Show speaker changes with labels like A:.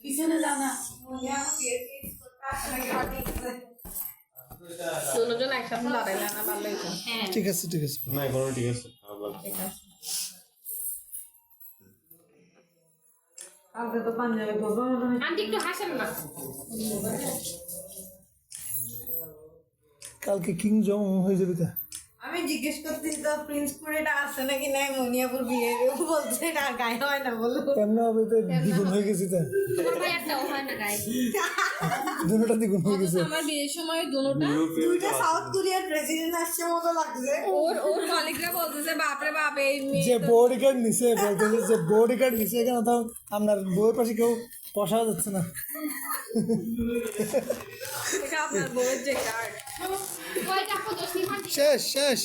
A: পিছনে জানা
B: দুজন একসাথে লড়াই না ভালো
C: ঠিক আছে ঠিক আছে
D: না এখন ঠিক আছে
B: ঠিক আছে
A: কালকে তো পাঞ্জাবি পরবো
B: আন্টি একটু হাসেন না
C: কালকে কিং জং হয়ে যাবে তা
A: আমি জিজ্ঞেস করছি তো প্রিন্স কুড়িটা আছে নাকি নাই মনিয়াপুর বিয়ে বলছে এটা গায়ে হয় না বলো
C: কেমন হবে তো দ্বিগুণ হয়ে গেছে তা
B: তোমার ভাই একটাও হয় না গায়ে
C: দুটোটা দ্বিগুণ হয়ে গেছে
B: আমার বিয়ের সময় দুটোটা
A: দুইটা সাউথ কোরিয়ার প্রেসিডেন্ট আসছে মতো লাগছে
B: ওর কলিগরা বলতেছে বাপরে বাপ এই
C: যে বডি গার্ড নিছে বলতেছে যে বডি গার্ড নিছে কেন তো আপনার বউয়ের পাশে কেউ বসা যাচ্ছে না
B: এটা আপনার বউয়ের যে কার্ড ওইটা কত
C: শেষ শেষ